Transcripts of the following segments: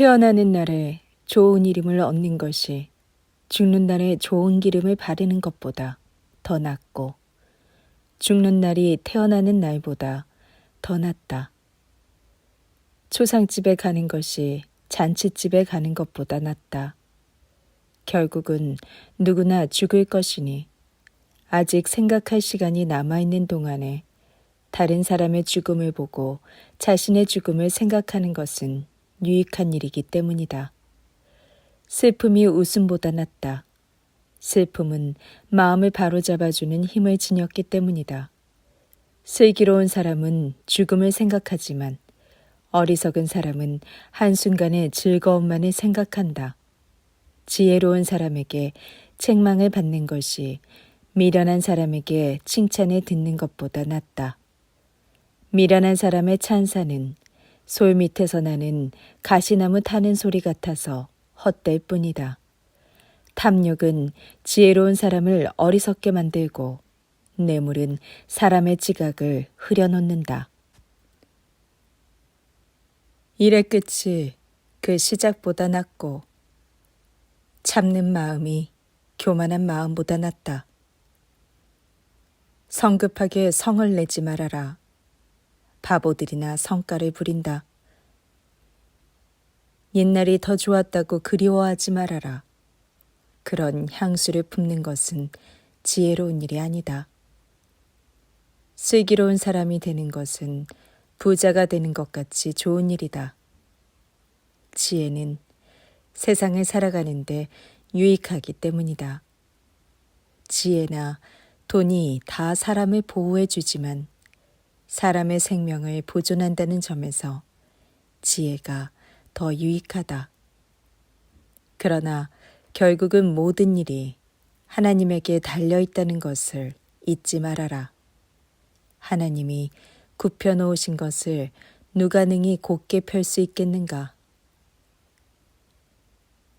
태어나는 날에 좋은 이름을 얻는 것이 죽는 날에 좋은 기름을 바르는 것보다 더 낫고 죽는 날이 태어나는 날보다 더 낫다. 초상집에 가는 것이 잔치집에 가는 것보다 낫다. 결국은 누구나 죽을 것이니 아직 생각할 시간이 남아있는 동안에 다른 사람의 죽음을 보고 자신의 죽음을 생각하는 것은 유익한 일이기 때문이다. 슬픔이 웃음보다 낫다. 슬픔은 마음을 바로잡아주는 힘을 지녔기 때문이다. 슬기로운 사람은 죽음을 생각하지만 어리석은 사람은 한순간의 즐거움만을 생각한다. 지혜로운 사람에게 책망을 받는 것이 미련한 사람에게 칭찬을 듣는 것보다 낫다. 미련한 사람의 찬사는 솔 밑에서 나는 가시나무 타는 소리 같아서 헛될 뿐이다. 탐욕은 지혜로운 사람을 어리석게 만들고 뇌물은 사람의 지각을 흐려놓는다. 일의 끝이 그 시작보다 낫고 참는 마음이 교만한 마음보다 낫다. 성급하게 성을 내지 말아라. 바보들이나 성가를 부린다. 옛날이 더 좋았다고 그리워하지 말아라. 그런 향수를 품는 것은 지혜로운 일이 아니다. 슬기로운 사람이 되는 것은 부자가 되는 것 같이 좋은 일이다. 지혜는 세상을 살아가는데 유익하기 때문이다. 지혜나 돈이 다 사람을 보호해 주지만 사람의 생명을 보존한다는 점에서 지혜가 더 유익하다. 그러나 결국은 모든 일이 하나님에게 달려있다는 것을 잊지 말아라. 하나님이 굽혀놓으신 것을 누가 능히 곧게 펼 수 있겠는가?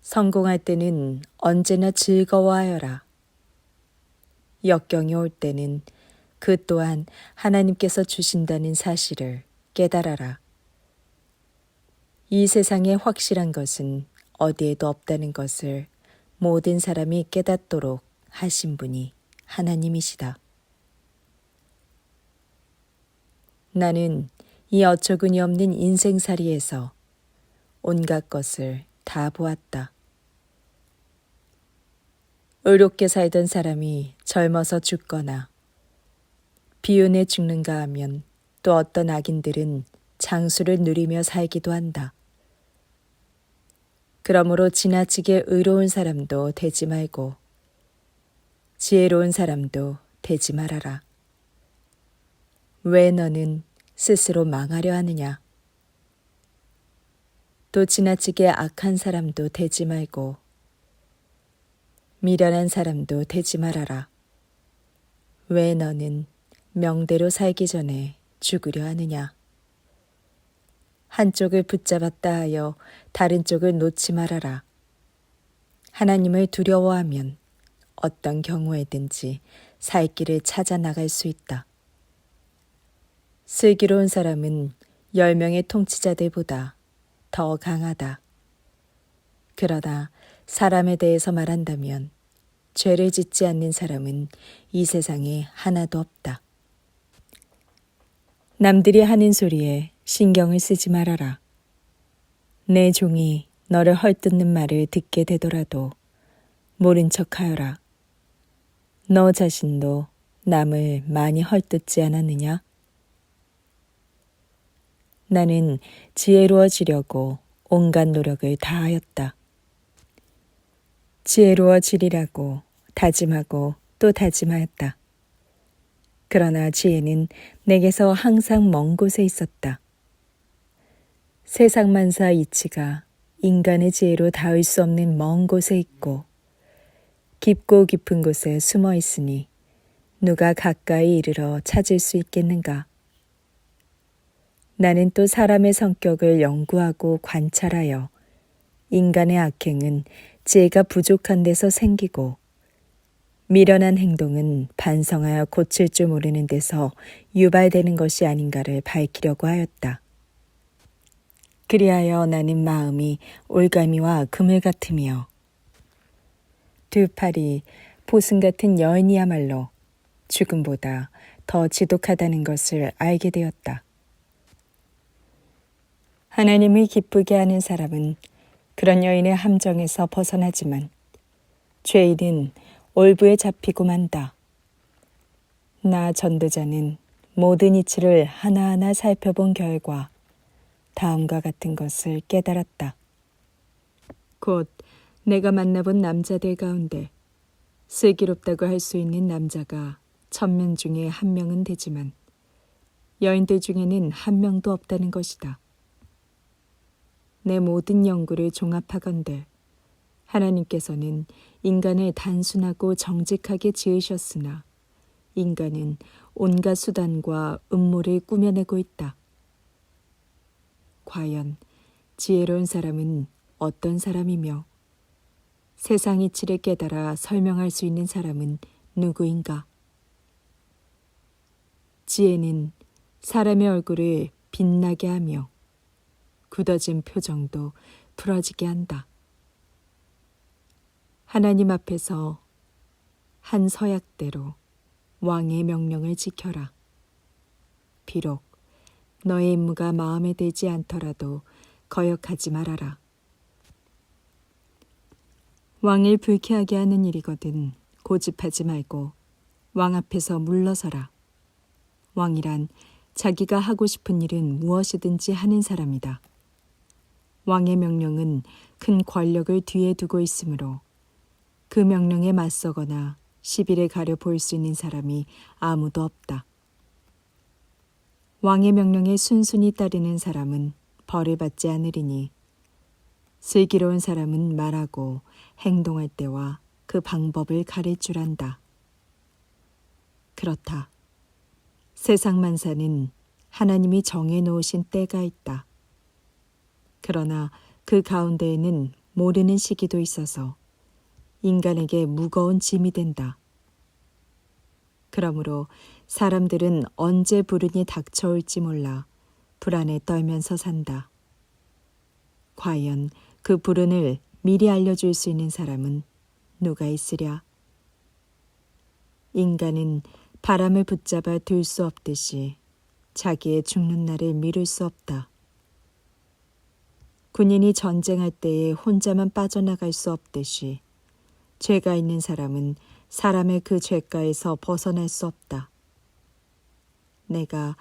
성공할 때는 언제나 즐거워하여라. 역경이 올 때는 그 또한 하나님께서 주신다는 사실을 깨달아라. 이 세상에 확실한 것은 어디에도 없다는 것을 모든 사람이 깨닫도록 하신 분이 하나님이시다. 나는 이 어처구니 없는 인생살이에서 온갖 것을 다 보았다. 의롭게 살던 사람이 젊어서 죽거나 비운에 죽는가 하면 또 어떤 악인들은 장수를 누리며 살기도 한다. 그러므로 지나치게 의로운 사람도 되지 말고 지혜로운 사람도 되지 말아라. 왜 너는 스스로 망하려 하느냐? 또 지나치게 악한 사람도 되지 말고 미련한 사람도 되지 말아라. 왜 너는 명대로 살기 전에 죽으려 하느냐? 한쪽을 붙잡았다 하여 다른 쪽을 놓지 말아라. 하나님을 두려워하면 어떤 경우에든지 살 길을 찾아 나갈 수 있다. 슬기로운 사람은 10명의 통치자들보다 더 강하다. 그러나 사람에 대해서 말한다면 죄를 짓지 않는 사람은 이 세상에 하나도 없다. 남들이 하는 소리에 신경을 쓰지 말아라. 내 종이 너를 헐뜯는 말을 듣게 되더라도 모른 척하여라. 너 자신도 남을 많이 헐뜯지 않았느냐? 나는 지혜로워지려고 온갖 노력을 다하였다. 지혜로워지리라고 다짐하고 또 다짐하였다. 그러나 지혜는 내게서 항상 먼 곳에 있었다. 세상 만사 이치가 인간의 지혜로 닿을 수 없는 먼 곳에 있고 깊고 깊은 곳에 숨어 있으니 누가 가까이 이르러 찾을 수 있겠는가? 나는 또 사람의 성격을 연구하고 관찰하여 인간의 악행은 지혜가 부족한 데서 생기고 미련한 행동은 반성하여 고칠 줄 모르는 데서 유발되는 것이 아닌가를 밝히려고 하였다. 그리하여 나는 마음이 올가미와 그물 같으며 두 팔이 보승 같은 여인이야말로 죽음보다 더 지독하다는 것을 알게 되었다. 하나님을 기쁘게 하는 사람은 그런 여인의 함정에서 벗어나지만 죄인은 올부에 잡히고 만다. 나 전도자는 모든 이치를 하나하나 살펴본 결과 다음과 같은 것을 깨달았다. 곧 내가 만나본 남자들 가운데 슬기롭다고 할 수 있는 남자가 1000명 중에 1명은 되지만 여인들 중에는 1명도 없다는 것이다. 내 모든 연구를 종합하건대 하나님께서는 인간을 단순하고 정직하게 지으셨으나 인간은 온갖 수단과 음모를 꾸며내고 있다. 과연 지혜로운 사람은 어떤 사람이며 세상 이치를 깨달아 설명할 수 있는 사람은 누구인가? 지혜는 사람의 얼굴을 빛나게 하며 굳어진 표정도 풀어지게 한다. 하나님 앞에서 한 서약대로 왕의 명령을 지켜라. 비록 너의 임무가 마음에 들지 않더라도 거역하지 말아라. 왕을 불쾌하게 하는 일이거든 고집하지 말고 왕 앞에서 물러서라. 왕이란 자기가 하고 싶은 일은 무엇이든지 하는 사람이다. 왕의 명령은 큰 권력을 뒤에 두고 있으므로 그 명령에 맞서거나 시비를 가려 보일 수 있는 사람이 아무도 없다. 왕의 명령에 순순히 따르는 사람은 벌을 받지 않으리니 슬기로운 사람은 말하고 행동할 때와 그 방법을 가릴 줄 안다. 그렇다. 세상 만사는 하나님이 정해 놓으신 때가 있다. 그러나 그 가운데에는 모르는 시기도 있어서 인간에게 무거운 짐이 된다. 그러므로 사람들은 언제 불운이 닥쳐올지 몰라 불안에 떨면서 산다. 과연 그 불운을 미리 알려줄 수 있는 사람은 누가 있으랴? 인간은 바람을 붙잡아 둘 수 없듯이 자기의 죽는 날을 미룰 수 없다. 군인이 전쟁할 때에 혼자만 빠져나갈 수 없듯이 죄가 있는 사람은 사람의 그 죄가에서 벗어날 수 없다. 내가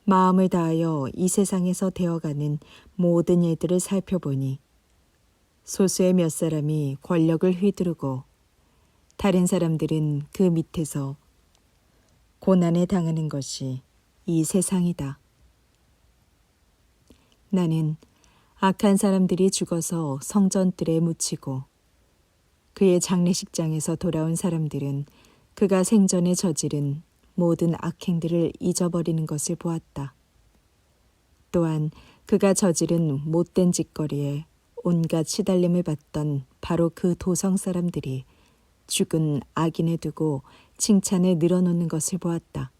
마음을 다하여 이 세상에서 되어가는 모든 일들을 살펴보니 소수의 몇 사람이 권력을 휘두르고 다른 사람들은 그 밑에서 고난에 당하는 것이 이 세상이다. 나는 악한 사람들이 죽어서 성전들에 묻히고 그의 장례식장에서 돌아온 사람들은 그가 생전에 저지른 모든 악행들을 잊어버리는 것을 보았다. 또한 그가 저지른 못된 짓거리에 온갖 시달림을 받던 바로 그 도성 사람들이 죽은 악인을 두고 칭찬을 늘어놓는 것을 보았다.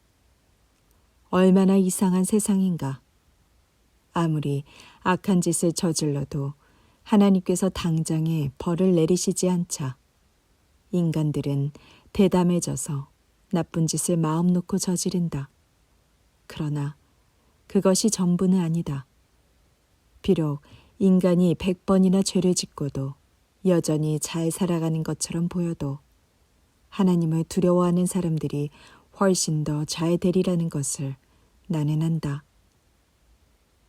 얼마나 이상한 세상인가. 아무리 악한 짓을 저질러도 하나님께서 당장에 벌을 내리시지 않자 인간들은 대담해져서 나쁜 짓을 마음 놓고 저지른다. 그러나 그것이 전부는 아니다. 비록 인간이 100번이나 죄를 짓고도 여전히 잘 살아가는 것처럼 보여도 하나님을 두려워하는 사람들이 훨씬 더 잘 되리라는 것을 나는 안다.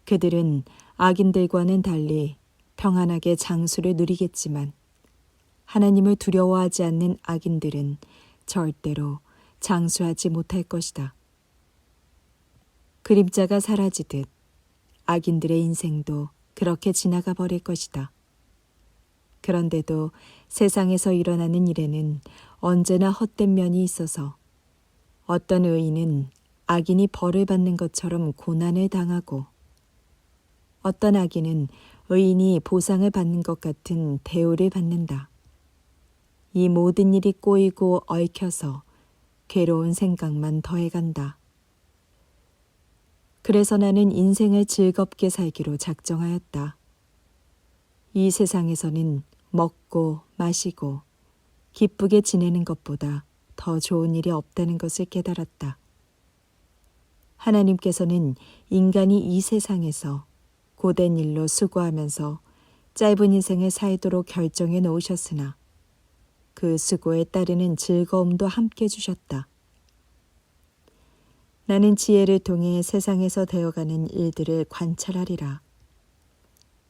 그들은 악인들과는 달리 평안하게 장수를 누리겠지만 하나님을 두려워하지 않는 악인들은 절대로 장수하지 못할 것이다. 그림자가 사라지듯 악인들의 인생도 그렇게 지나가 버릴 것이다. 그런데도 세상에서 일어나는 일에는 언제나 헛된 면이 있어서 어떤 의인은 악인이 벌을 받는 것처럼 고난을 당하고 어떤 악인은 의인이 보상을 받는 것 같은 대우를 받는다. 이 모든 일이 꼬이고 얽혀서 괴로운 생각만 더해간다. 그래서 나는 인생을 즐겁게 살기로 작정하였다. 이 세상에서는 먹고 마시고 기쁘게 지내는 것보다 더 좋은 일이 없다는 것을 깨달았다. 하나님께서는 인간이 이 세상에서 고된 일로 수고하면서 짧은 인생을 살도록 결정해 놓으셨으나 그 수고에 따르는 즐거움도 함께 주셨다. 나는 지혜를 통해 세상에서 되어가는 일들을 관찰하리라.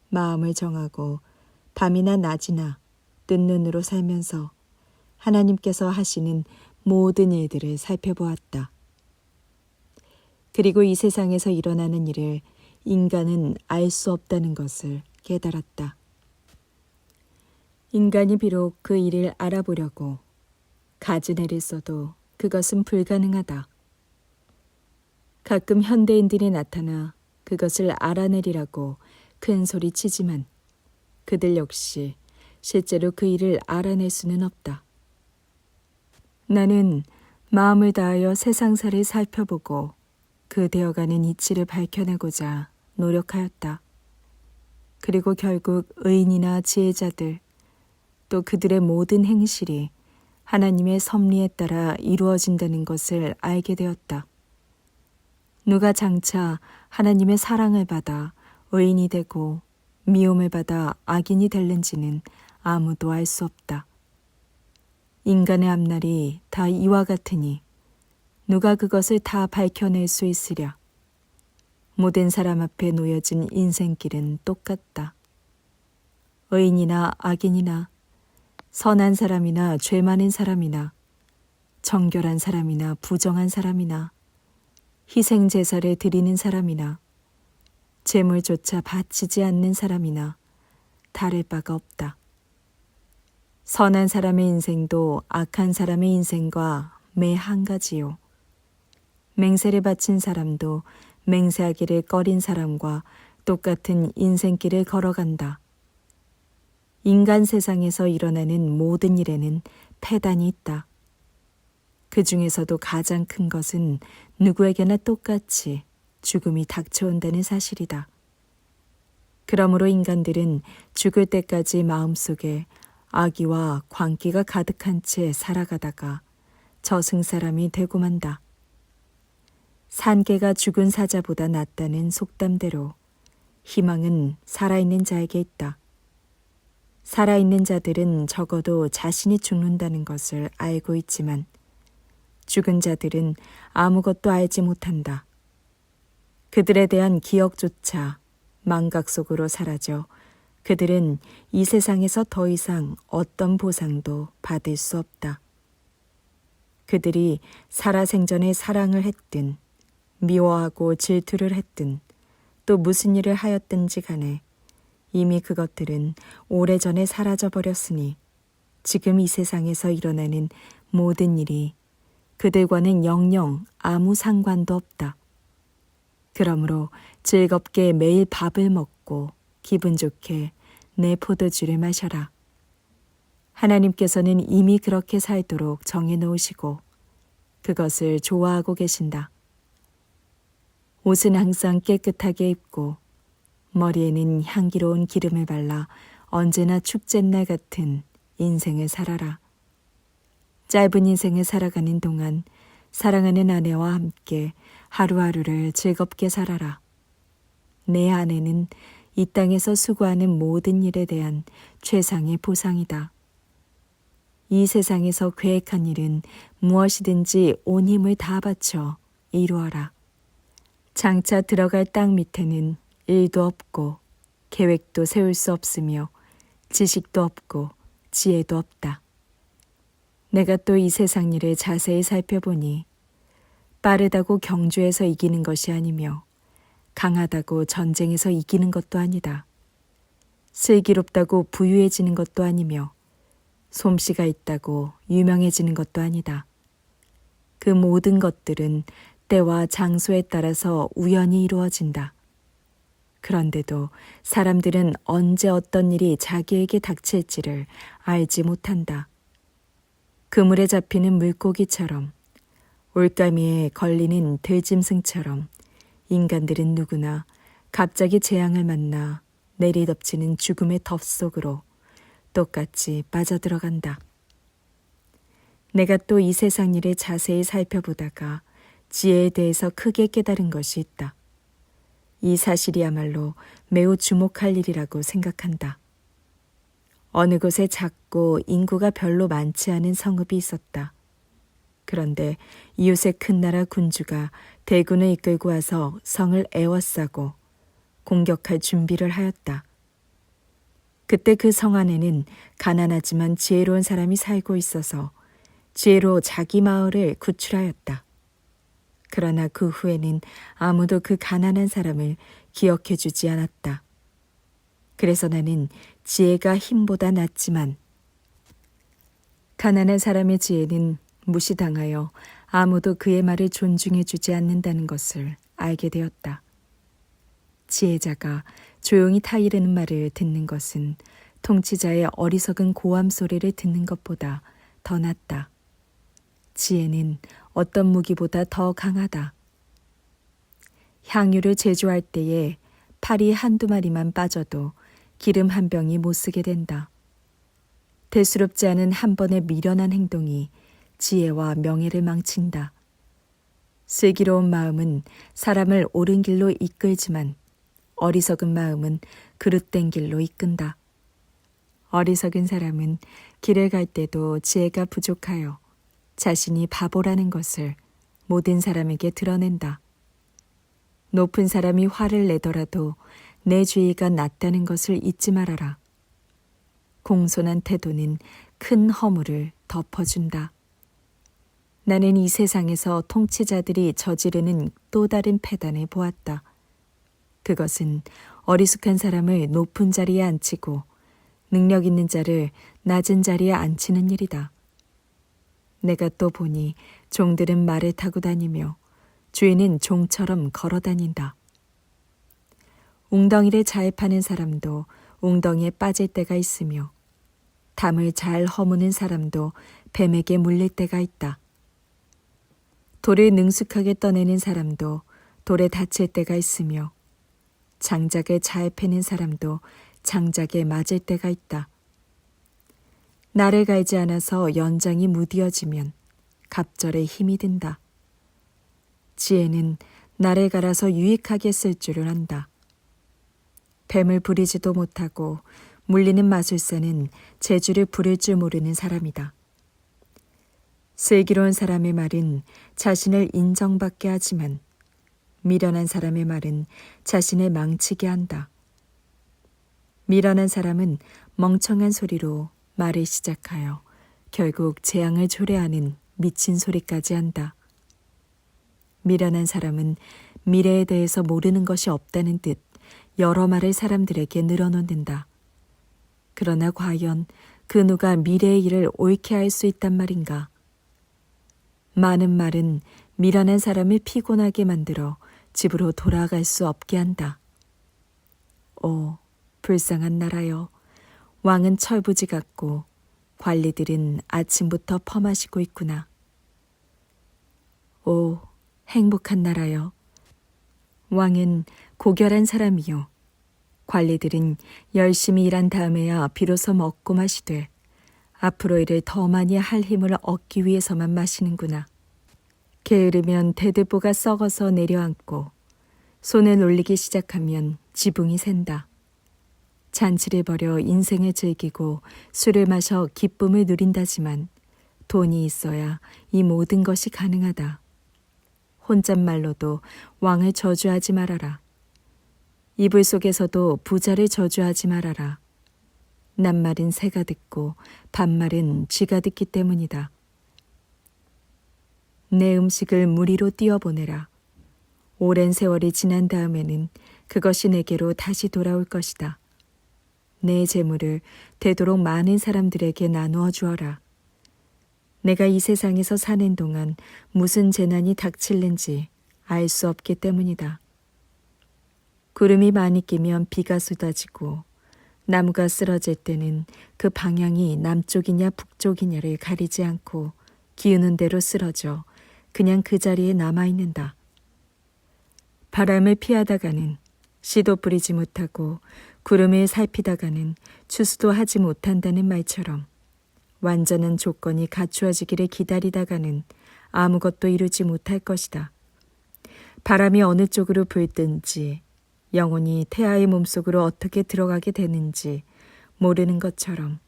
마음을 정하고 밤이나 낮이나 뜬 눈으로 살면서 하나님께서 하시는 모든 일들을 살펴보았다. 그리고 이 세상에서 일어나는 일을 인간은 알 수 없다는 것을 깨달았다. 인간이 비록 그 일을 알아보려고 가지내를 써도 그것은 불가능하다. 가끔 현대인들이 나타나 그것을 알아내리라고 큰 소리 치지만 그들 역시 실제로 그 일을 알아낼 수는 없다. 나는 마음을 다하여 세상사를 살펴보고 그 되어가는 이치를 밝혀내고자 노력하였다. 그리고 결국 의인이나 지혜자들 또 그들의 모든 행실이 하나님의 섭리에 따라 이루어진다는 것을 알게 되었다. 누가 장차 하나님의 사랑을 받아 의인이 되고 미움을 받아 악인이 될는지는 아무도 알 수 없다. 인간의 앞날이 다 이와 같으니 누가 그것을 다 밝혀낼 수 있으랴. 모든 사람 앞에 놓여진 인생길은 똑같다. 의인이나 악인이나 선한 사람이나 죄 많은 사람이나 정결한 사람이나 부정한 사람이나 희생 제사를 드리는 사람이나 재물조차 바치지 않는 사람이나 다를 바가 없다. 선한 사람의 인생도 악한 사람의 인생과 매 한 가지요. 맹세를 바친 사람도 맹세하기를 꺼린 사람과 똑같은 인생길을 걸어간다. 인간 세상에서 일어나는 모든 일에는 패단이 있다. 그 중에서도 가장 큰 것은 누구에게나 똑같이 죽음이 닥쳐온다는 사실이다. 그러므로 인간들은 죽을 때까지 마음속에 악의와 광기가 가득한 채 살아가다가 저승사람이 되고 만다. 산개가 죽은 사자보다 낫다는 속담대로 희망은 살아있는 자에게 있다. 살아있는 자들은 적어도 자신이 죽는다는 것을 알고 있지만 죽은 자들은 아무것도 알지 못한다. 그들에 대한 기억조차 망각 속으로 사라져 그들은 이 세상에서 더 이상 어떤 보상도 받을 수 없다. 그들이 살아생전에 사랑을 했든 미워하고 질투를 했든 또 무슨 일을 하였든지 간에 이미 그것들은 오래전에 사라져버렸으니 지금 이 세상에서 일어나는 모든 일이 그들과는 영영 아무 상관도 없다. 그러므로 즐겁게 매일 밥을 먹고 기분 좋게 내 포도주를 마셔라. 하나님께서는 이미 그렇게 살도록 정해놓으시고 그것을 좋아하고 계신다. 옷은 항상 깨끗하게 입고 머리에는 향기로운 기름을 발라 언제나 축제날 같은 인생을 살아라. 짧은 인생을 살아가는 동안 사랑하는 아내와 함께 하루하루를 즐겁게 살아라. 내 아내는 이 땅에서 수고하는 모든 일에 대한 최상의 보상이다. 이 세상에서 계획한 일은 무엇이든지 온 힘을 다 바쳐 이루어라. 장차 들어갈 땅 밑에는 일도 없고 계획도 세울 수 없으며 지식도 없고 지혜도 없다. 내가 또 이 세상 일을 자세히 살펴보니 빠르다고 경주에서 이기는 것이 아니며 강하다고 전쟁에서 이기는 것도 아니다. 슬기롭다고 부유해지는 것도 아니며 솜씨가 있다고 유명해지는 것도 아니다. 그 모든 것들은 때와 장소에 따라서 우연히 이루어진다. 그런데도 사람들은 언제 어떤 일이 자기에게 닥칠지를 알지 못한다. 그물에 잡히는 물고기처럼 올가미에 걸리는 들짐승처럼 인간들은 누구나 갑자기 재앙을 만나 내리덮치는 죽음의 덥 속으로 똑같이 빠져들어간다. 내가 또 이 세상 일을 자세히 살펴보다가 지혜에 대해서 크게 깨달은 것이 있다. 이 사실이야말로 매우 주목할 일이라고 생각한다. 어느 곳에 작고 인구가 별로 많지 않은 성읍이 있었다. 그런데 이웃의 큰 나라 군주가 대군을 이끌고 와서 성을 에워싸고 공격할 준비를 하였다. 그때 그 성 안에는 가난하지만 지혜로운 사람이 살고 있어서 지혜로 자기 마을을 구출하였다. 그러나 그 후에는 아무도 그 가난한 사람을 기억해 주지 않았다. 그래서 나는 지혜가 힘보다 낫지만 가난한 사람의 지혜는 무시당하여 아무도 그의 말을 존중해 주지 않는다는 것을 알게 되었다. 지혜자가 조용히 타이르는 말을 듣는 것은 통치자의 어리석은 고함 소리를 듣는 것보다 더 낫다. 지혜는 어떤 무기보다 더 강하다. 향유를 제조할 때에 파리 한두 마리만 빠져도 기름 한 병이 못 쓰게 된다. 대수롭지 않은 한 번의 미련한 행동이 지혜와 명예를 망친다. 슬기로운 마음은 사람을 옳은 길로 이끌지만 어리석은 마음은 그릇된 길로 이끈다. 어리석은 사람은 길을 갈 때도 지혜가 부족하여 자신이 바보라는 것을 모든 사람에게 드러낸다. 높은 사람이 화를 내더라도 내 주의가 낮다는 것을 잊지 말아라. 공손한 태도는 큰 허물을 덮어준다. 나는 이 세상에서 통치자들이 저지르는 또 다른 패단을 보았다. 그것은 어리숙한 사람을 높은 자리에 앉히고 능력 있는 자를 낮은 자리에 앉히는 일이다. 내가 또 보니 종들은 말을 타고 다니며 주인은 종처럼 걸어 다닌다. 웅덩이를 잘 파는 사람도 웅덩이에 빠질 때가 있으며 담을 잘 허무는 사람도 뱀에게 물릴 때가 있다. 돌을 능숙하게 떠내는 사람도 돌에 다칠 때가 있으며 장작을 잘 패는 사람도 장작에 맞을 때가 있다. 나를 갈지 않아서 연장이 무디어지면 갑절에 힘이 든다. 지혜는 나를 갈아서 유익하게 쓸 줄을 안다. 뱀을 부리지도 못하고 물리는 마술사는 재주를 부릴 줄 모르는 사람이다. 슬기로운 사람의 말은 자신을 인정받게 하지만 미련한 사람의 말은 자신을 망치게 한다. 미련한 사람은 멍청한 소리로 말을 시작하여 결국 재앙을 초래하는 미친 소리까지 한다. 미련한 사람은 미래에 대해서 모르는 것이 없다는 듯 여러 말을 사람들에게 늘어놓는다. 그러나 과연 그 누가 미래의 일을 옳게 할 수 있단 말인가? 많은 말은 미련한 사람을 피곤하게 만들어 집으로 돌아갈 수 없게 한다. 오, 불쌍한 나라여. 왕은 철부지 같고 관리들은 아침부터 퍼마시고 있구나. 오, 행복한 나라여. 왕은 고결한 사람이요. 관리들은 열심히 일한 다음에야 비로소 먹고 마시되 앞으로 일을 더 많이 할 힘을 얻기 위해서만 마시는구나. 게으르면 대들보가 썩어서 내려앉고 손에 놀리기 시작하면 지붕이 샌다. 잔치를 벌여 인생을 즐기고 술을 마셔 기쁨을 누린다지만 돈이 있어야 이 모든 것이 가능하다. 혼잣말로도 왕을 저주하지 말아라. 이불 속에서도 부자를 저주하지 말아라. 낱말은 새가 듣고 반말은 쥐가 듣기 때문이다. 내 음식을 무리로 띄어보내라. 오랜 세월이 지난 다음에는 그것이 내게로 다시 돌아올 것이다. 내 재물을 되도록 많은 사람들에게 나누어 주어라. 내가 이 세상에서 사는 동안 무슨 재난이 닥칠는지 알 수 없기 때문이다. 구름이 많이 끼면 비가 쏟아지고 나무가 쓰러질 때는 그 방향이 남쪽이냐 북쪽이냐를 가리지 않고 기우는 대로 쓰러져 그냥 그 자리에 남아있는다. 바람을 피하다가는 씨도 뿌리지 못하고 구름을 살피다가는 추수도 하지 못한다는 말처럼 완전한 조건이 갖추어지기를 기다리다가는 아무것도 이루지 못할 것이다. 바람이 어느 쪽으로 불든지 영혼이 태아의 몸속으로 어떻게 들어가게 되는지 모르는 것처럼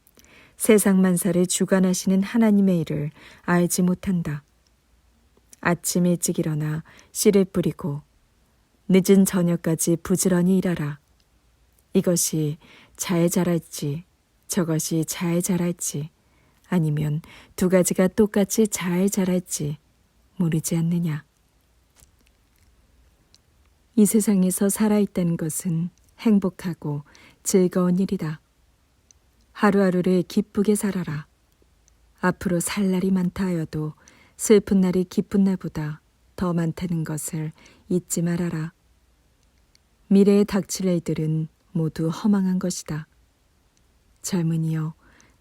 세상 만사를 주관하시는 하나님의 일을 알지 못한다. 아침 일찍 일어나 씨를 뿌리고 늦은 저녁까지 부지런히 일하라. 이것이 잘 자랄지 저것이 잘 자랄지 아니면 두 가지가 똑같이 잘 자랄지 모르지 않느냐. 이 세상에서 살아있다는 것은 행복하고 즐거운 일이다. 하루하루를 기쁘게 살아라. 앞으로 살 날이 많다 하여도 슬픈 날이 기쁜 날보다 더 많다는 것을 잊지 말아라. 미래에 닥칠 일들은 모두 허망한 것이다. 젊은이여,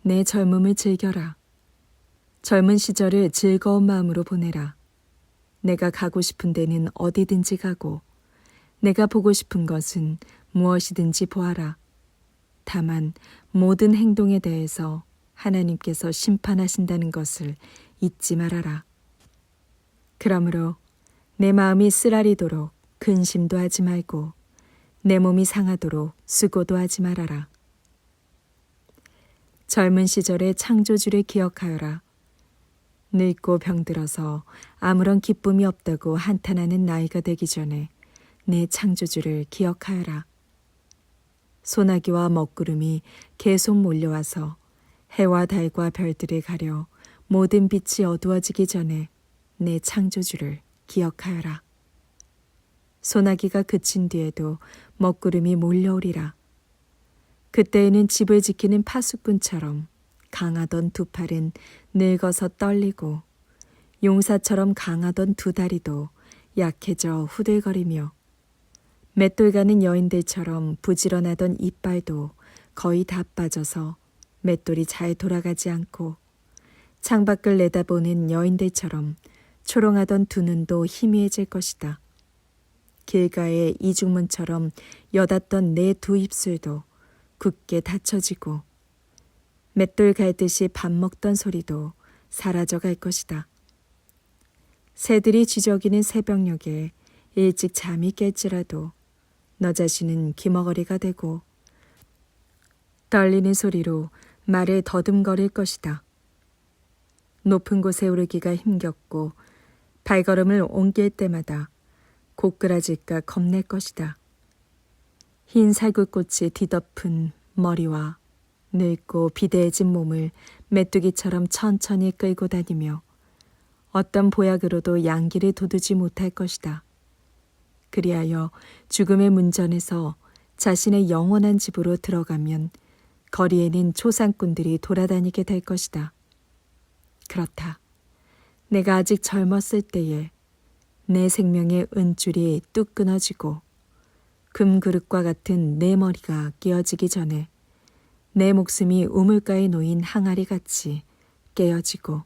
내 젊음을 즐겨라. 젊은 시절을 즐거운 마음으로 보내라. 내가 가고 싶은 데는 어디든지 가고 내가 보고 싶은 것은 무엇이든지 보아라. 다만 모든 행동에 대해서 하나님께서 심판하신다는 것을 잊지 말아라. 그러므로 내 마음이 쓰라리도록 근심도 하지 말고 내 몸이 상하도록 수고도 하지 말아라. 젊은 시절의 창조주를 기억하여라. 늙고 병들어서 아무런 기쁨이 없다고 한탄하는 나이가 되기 전에 내 창조주를 기억하여라. 소나기와 먹구름이 계속 몰려와서 해와 달과 별들을 가려 모든 빛이 어두워지기 전에 내 창조주를 기억하여라. 소나기가 그친 뒤에도 먹구름이 몰려오리라. 그때에는 집을 지키는 파수꾼처럼 강하던 두 팔은 늙어서 떨리고 용사처럼 강하던 두 다리도 약해져 후들거리며 맷돌 가는 여인들처럼 부지런하던 이빨도 거의 다 빠져서 맷돌이 잘 돌아가지 않고 창밖을 내다보는 여인들처럼 초롱하던 두 눈도 희미해질 것이다. 길가의 이중문처럼 여닫던 내 두 입술도 굳게 닫혀지고 맷돌 갈듯이 밥 먹던 소리도 사라져갈 것이다. 새들이 쥐저기는 새벽녘에 일찍 잠이 깰지라도 너 자신은 귀머거리가 되고 떨리는 소리로 말을 더듬거릴 것이다. 높은 곳에 오르기가 힘겹고 발걸음을 옮길 때마다 고꾸라질까 겁낼 것이다. 흰 살구꽃이 뒤덮은 머리와 늙고 비대해진 몸을 메뚜기처럼 천천히 끌고 다니며 어떤 보약으로도 양기를 돋우지 못할 것이다. 그리하여 죽음의 문전에서 자신의 영원한 집으로 들어가면 거리에는 초상꾼들이 돌아다니게 될 것이다. 그렇다. 내가 아직 젊었을 때에 내 생명의 은줄이 뚝 끊어지고 금그릇과 같은 내 머리가 끼어지기 전에 내 목숨이 우물가에 놓인 항아리같이 깨어지고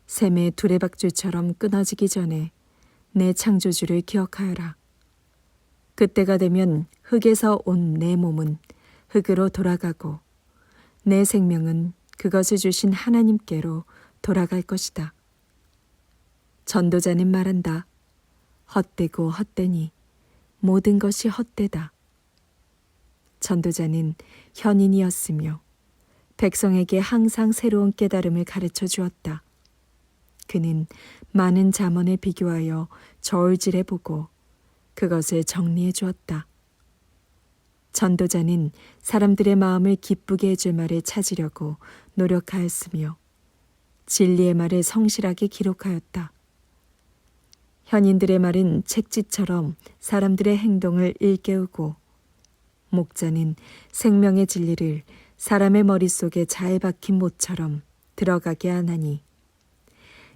샘의 두레박줄처럼 끊어지기 전에 내 창조주를 기억하여라. 그때가 되면 흙에서 온 내 몸은 흙으로 돌아가고 내 생명은 그것을 주신 하나님께로 돌아갈 것이다. 전도자는 말한다. 헛되고 헛되니 모든 것이 헛되다. 전도자는 현인이었으며 백성에게 항상 새로운 깨달음을 가르쳐 주었다. 그는 많은 잠언에 비교하여 저울질해 보고 그것을 정리해 주었다. 전도자는 사람들의 마음을 기쁘게 해줄 말을 찾으려고 노력하였으며 진리의 말을 성실하게 기록하였다. 현인들의 말은 책지처럼 사람들의 행동을 일깨우고 목자는 생명의 진리를 사람의 머릿속에 잘 박힌 못처럼 들어가게 하나니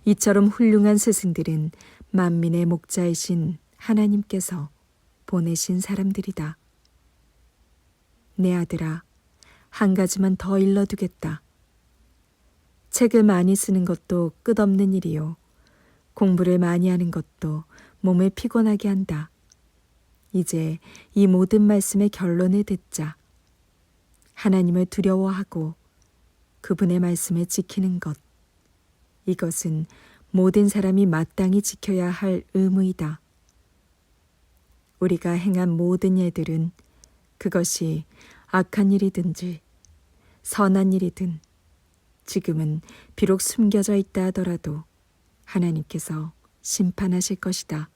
이처럼 훌륭한 스승들은 만민의 목자이신 하나님께서 보내신 사람들이다. 내 아들아, 한 가지만 더 일러두겠다. 책을 많이 쓰는 것도 끝없는 일이요. 공부를 많이 하는 것도 몸을 피곤하게 한다. 이제 이 모든 말씀의 결론을 듣자. 하나님을 두려워하고 그분의 말씀을 지키는 것. 이것은 모든 사람이 마땅히 지켜야 할 의무이다. 우리가 행한 모든 일들은 그것이 악한 일이든지 선한 일이든 지금은 비록 숨겨져 있다 하더라도 하나님께서 심판하실 것이다.